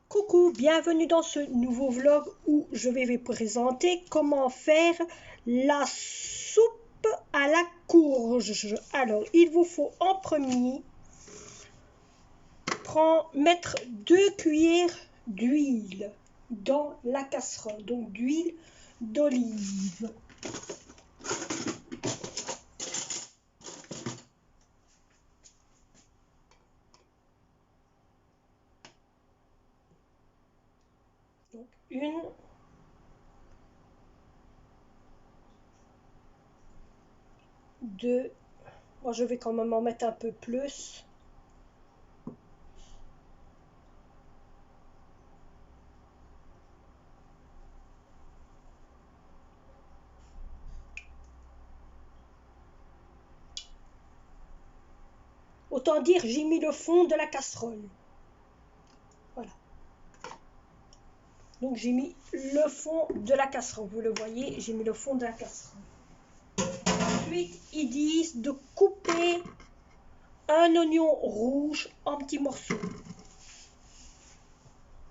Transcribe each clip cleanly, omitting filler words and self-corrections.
Coucou, bienvenue dans ce nouveau vlog où je vais vous présenter comment faire la soupe à la courge. Alors, il vous faut en premier mettre 2 cuillères d'huile dans la casserole, donc d'huile d'olive. Donc, 1, 2, moi je vais quand même en mettre un peu plus. Autant dire, j'ai mis le fond de la casserole. Voilà. Donc j'ai mis le fond de la casserole. Vous le voyez, j'ai mis le fond de la casserole. Ensuite, ils disent de couper un oignon rouge en petits morceaux.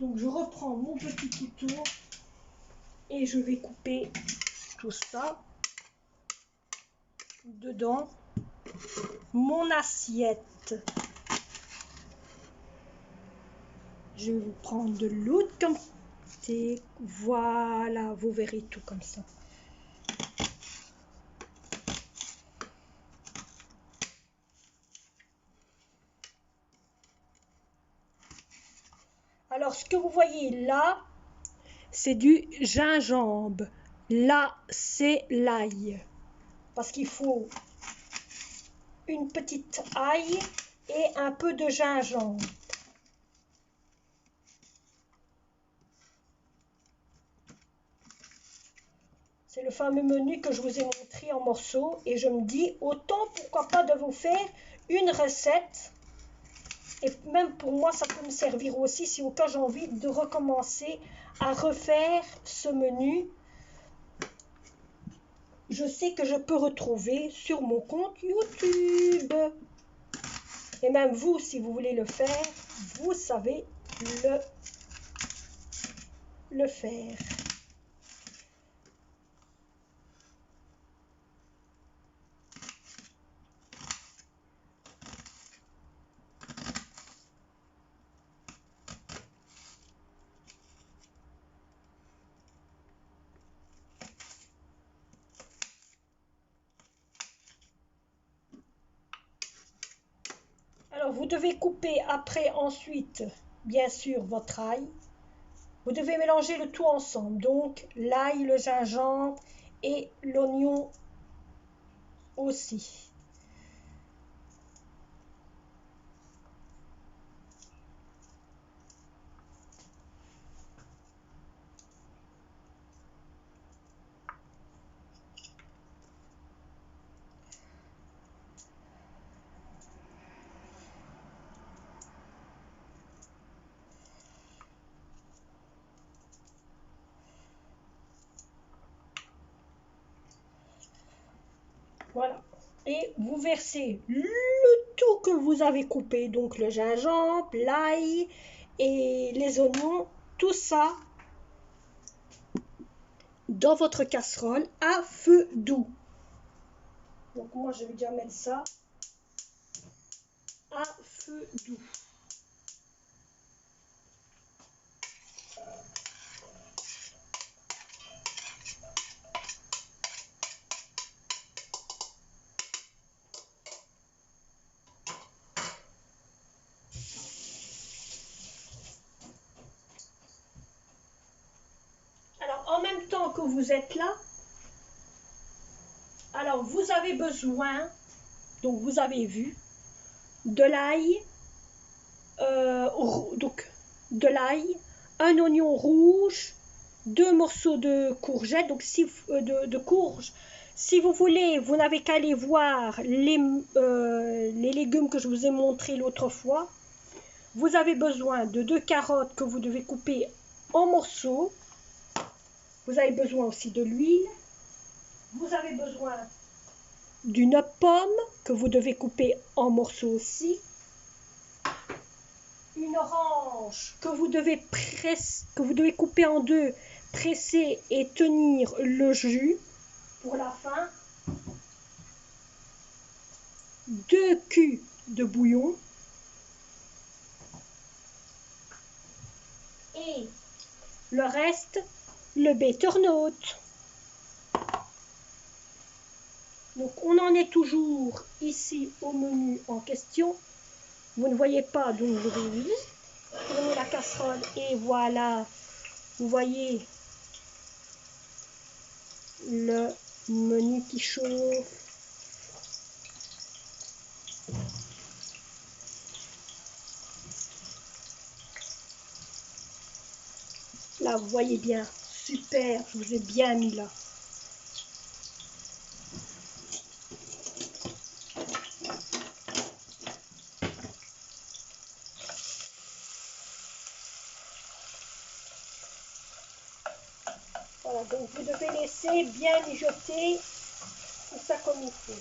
Donc je reprends mon petit couteau et je vais couper tout ça dedans mon assiette. Je vais vous prendre de l'autre côté. Voilà, vous verrez tout comme ça. Alors, ce que vous voyez là, c'est du gingembre. Là, c'est l'ail. Parce qu'il faut une petite ail et un peu de gingembre. C'est le fameux menu que je vous ai montré en morceaux. Et je me dis, autant pourquoi pas de vous faire une recette. Et même pour moi, ça peut me servir aussi si au cas j'ai envie de recommencer à refaire ce menu. Je sais que je peux retrouver sur mon compte YouTube. Et même vous, si vous voulez le faire, vous savez le faire. Alors, vous devez couper après ensuite, bien sûr, votre ail. Vous devez mélanger le tout ensemble. Donc, l'ail, le gingembre et l'oignon aussi. Voilà. Et vous versez le tout que vous avez coupé, donc le gingembre, l'ail et les oignons, tout ça dans votre casserole à feu doux. Donc moi je vais déjà mettre ça à feu doux. Alors en même temps que vous êtes là, alors vous avez besoin, donc vous avez vu, de l'ail, donc de l'ail, un oignon rouge, 2 morceaux de courgettes, donc de courge. Si vous voulez, vous n'avez qu'à aller voir les légumes que je vous ai montrés l'autre fois. Vous avez besoin de 2 carottes que vous devez couper en morceaux. Vous avez besoin aussi de l'huile. Vous avez besoin d'une pomme que vous devez couper en morceaux aussi. une orange que vous devez couper en deux, presser et tenir le jus pour la fin. 2 culs de bouillon et le reste, le butternut. Donc on en est toujours ici au menu en question. Vous ne voyez pas, donc je vais tourner la casserole et voilà, vous voyez le menu qui chauffe. Là, vous voyez bien, super, je vous ai bien mis là. Voilà, donc vous devez laisser bien mijoter tout ça comme il faut.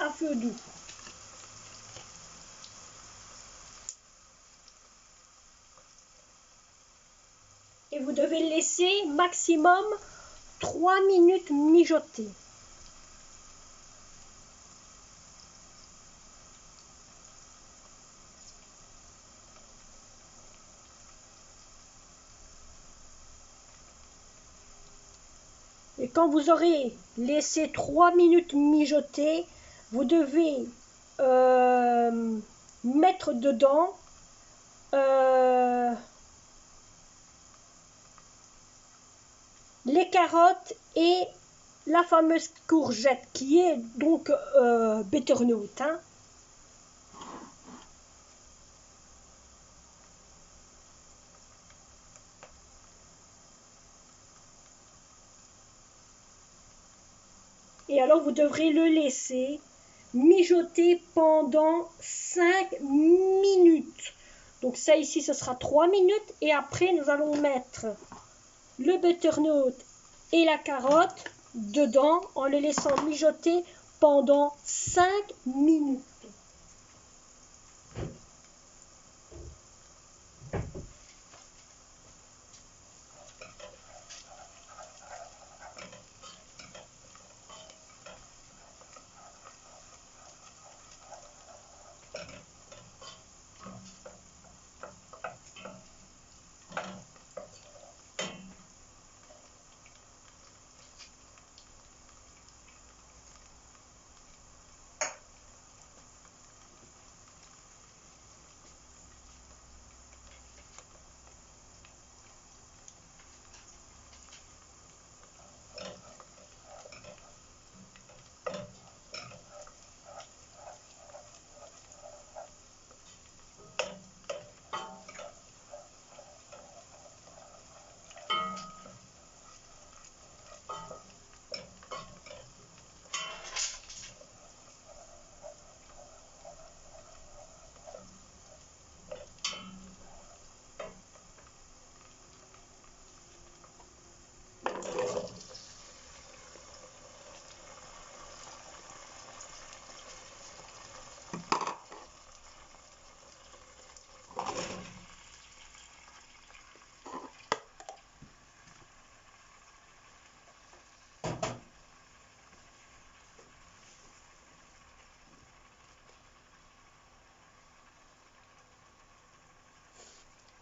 À feu doux. Et vous devez le laisser maximum 3 minutes mijoter. Et quand vous aurez laissé 3 minutes mijoter, vous devez mettre dedans les carottes et la fameuse courgette qui est donc butternut. Hein. Et alors vous devrez le laisser mijoter pendant 5 minutes. Donc ça ici ce sera 3 minutes et après nous allons mettre le butternut et la carotte dedans en le laissant mijoter pendant 5 minutes.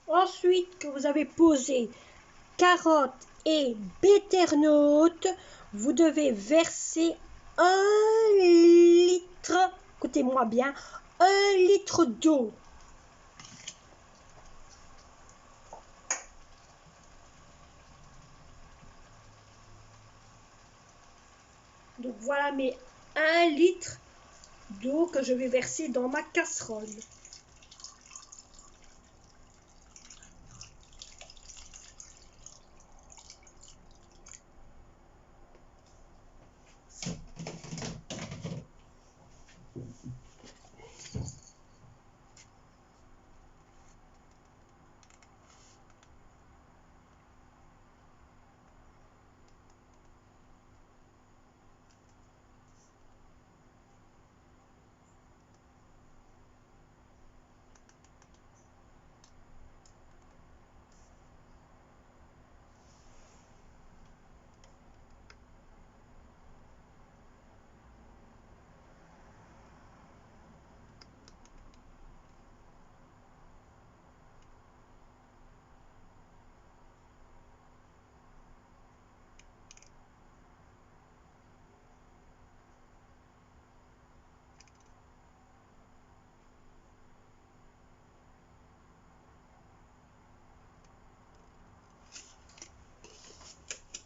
Ensuite que vous avez posé carottes et butternut, vous devez verser 1 litre, écoutez-moi bien, 1 litre d'eau. Donc voilà mes 1 litre d'eau que je vais verser dans ma casserole.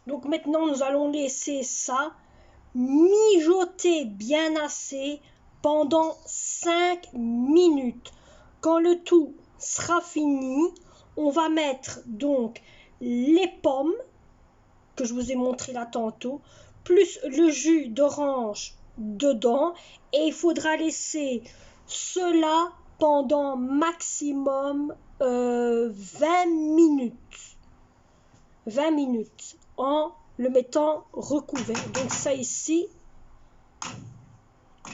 Donc maintenant, nous allons laisser ça mijoter bien assez pendant 5 minutes. Quand le tout sera fini, on va mettre donc les pommes que je vous ai montré là tantôt, plus le jus d'orange dedans, et il faudra laisser cela pendant maximum 20 minutes. 20 minutes en le mettant recouvert. Donc ça ici,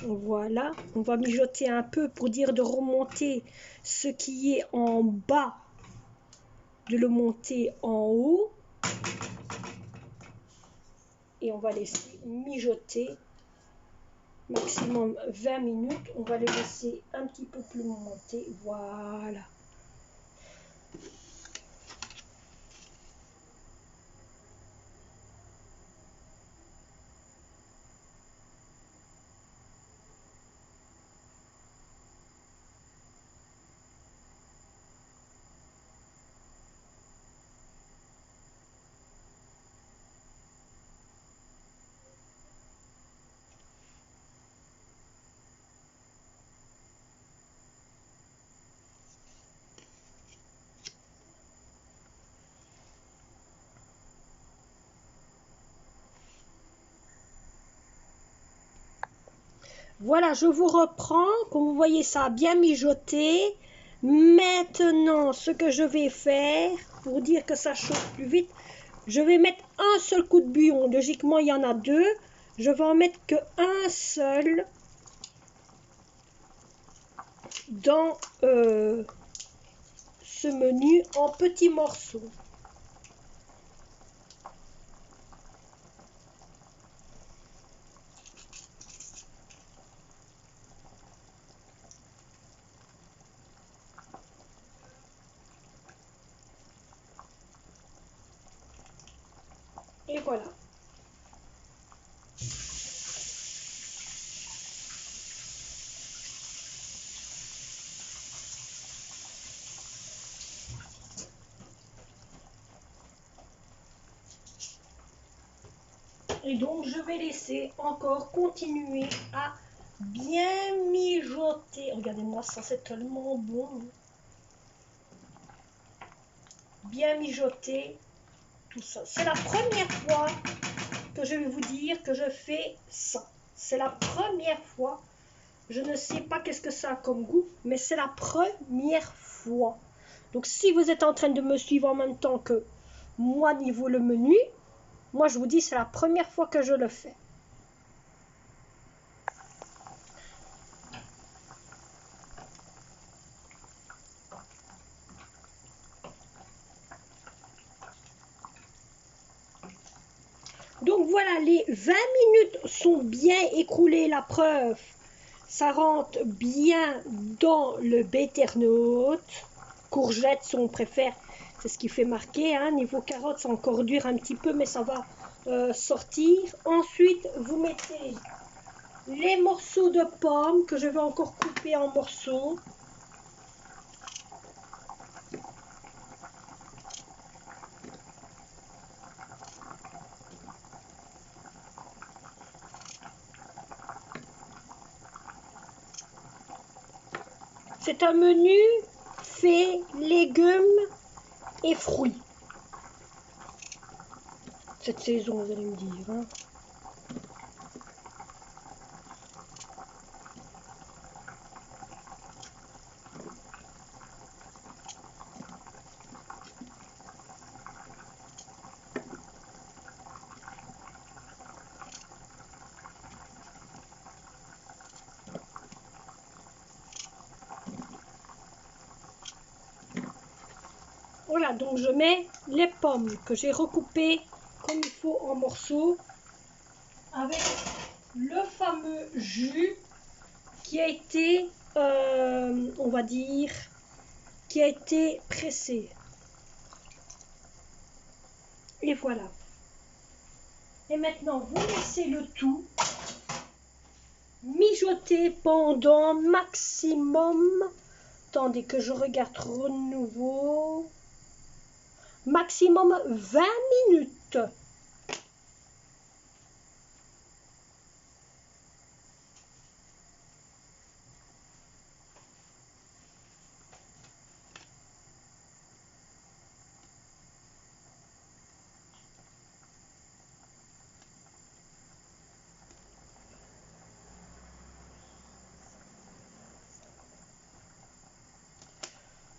voilà, on va mijoter un peu pour dire de remonter ce qui est en bas, de le monter en haut. Et on va laisser mijoter maximum 20 minutes. On va le laisser un petit peu plus monter. Voilà. Voilà, je vous reprends. Comme vous voyez, ça a bien mijoté. Maintenant, ce que je vais faire, pour dire que ça chauffe plus vite, je vais mettre un seul coup de bouillon. Logiquement, il y en a deux. Je vais en mettre que un seul dans ce menu en petits morceaux. Et voilà. Et donc, je vais laisser encore continuer à bien mijoter. Regardez-moi ça, c'est tellement bon. Bien mijoter tout ça. C'est la première fois que je vais vous dire que je fais ça. C'est la première fois. Je ne sais pas qu'est-ce que ça a comme goût, mais c'est la première fois. Donc, si vous êtes en train de me suivre en même temps que moi niveau le menu, moi je vous dis c'est la première fois que je le fais. Donc voilà, les 20 minutes sont bien écoulées, la preuve. Ça rentre bien dans le butternut. Courgette, si on préfère, c'est ce qui fait marquer. Hein. Niveau carotte, c'est encore dur un petit peu, mais ça va sortir. Ensuite, vous mettez les morceaux de pommes que je vais encore couper en morceaux. C'est un menu fait légumes et fruits. Cette saison, vous allez me dire. Hein. Voilà, donc je mets les pommes que j'ai recoupées comme il faut en morceaux avec le fameux jus qui a été, on va dire, qui a été pressé. Et voilà. Et maintenant, vous laissez le tout mijoter pendant maximum, attendez que je regarde de nouveau, maximum 20 minutes.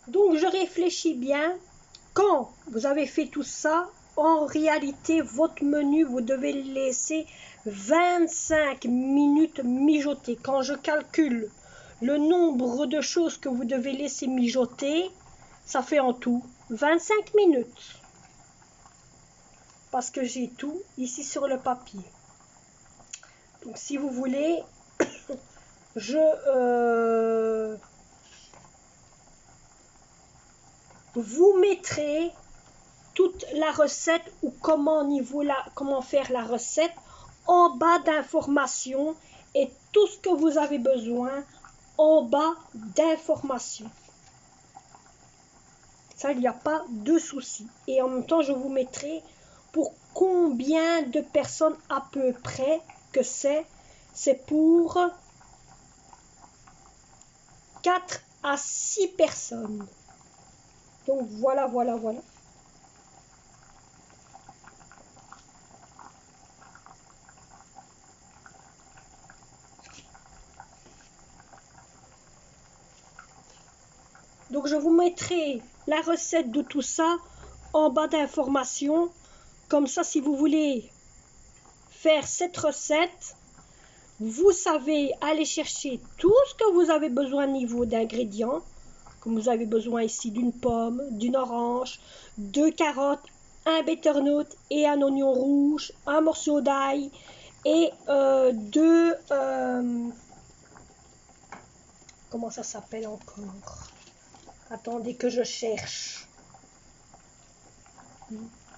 Donc je réfléchis bien. Quand vous avez fait tout ça, en réalité, votre menu, vous devez le laisser 25 minutes mijoter. Quand je calcule le nombre de choses que vous devez laisser mijoter, ça fait en tout 25 minutes. Parce que j'ai tout ici sur le papier. Donc si vous voulez, je vous mettrai toute la recette ou comment faire la recette en bas d'informations et tout ce que vous avez besoin en bas d'informations. Ça, il n'y a pas de souci. Et en même temps, je vous mettrai pour combien de personnes à peu près que c'est. C'est pour 4 à 6 personnes. Donc voilà. Donc je vous mettrai la recette de tout ça en bas d'informations. Comme ça, si vous voulez faire cette recette, vous savez aller chercher tout ce que vous avez besoin au niveau d'ingrédients. Comme vous avez besoin ici d'une pomme, d'une orange, 2 carottes, un butternut et un oignon rouge, un morceau d'ail et deux... comment ça s'appelle encore? Attendez que je cherche.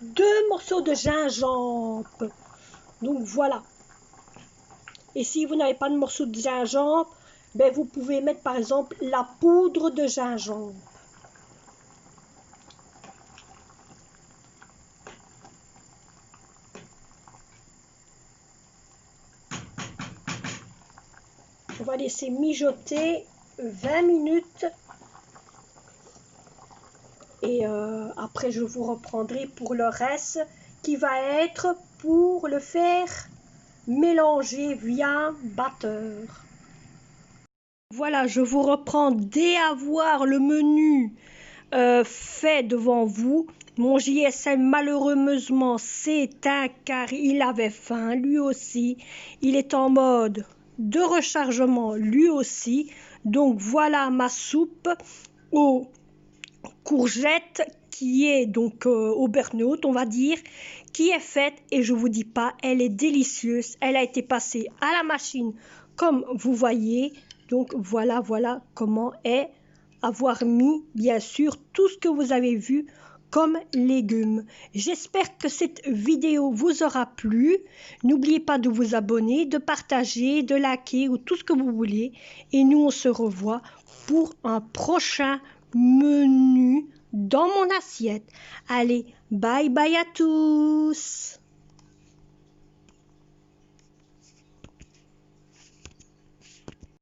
2 morceaux de gingembre. Donc voilà. Et si vous n'avez pas de morceau de gingembre, ben vous pouvez mettre par exemple la poudre de gingembre. On va laisser mijoter 20 minutes. Et après, je vous reprendrai pour le reste qui va être pour le faire mélanger via batteur. Voilà, je vous reprends dès avoir le menu fait devant vous. Mon JSM malheureusement s'éteint car il avait faim lui aussi. Il est en mode de rechargement lui aussi. Donc voilà ma soupe aux courgettes qui est donc au burn-out, on va dire, qui est faite et je vous dis pas, elle est délicieuse. Elle a été passée à la machine comme vous voyez. Donc voilà comment est avoir mis bien sûr tout ce que vous avez vu comme légumes. J'espère que cette vidéo vous aura plu. N'oubliez pas de vous abonner, de partager, de liker ou tout ce que vous voulez. Et nous, on se revoit pour un prochain menu dans mon assiette. Allez, bye bye à tous!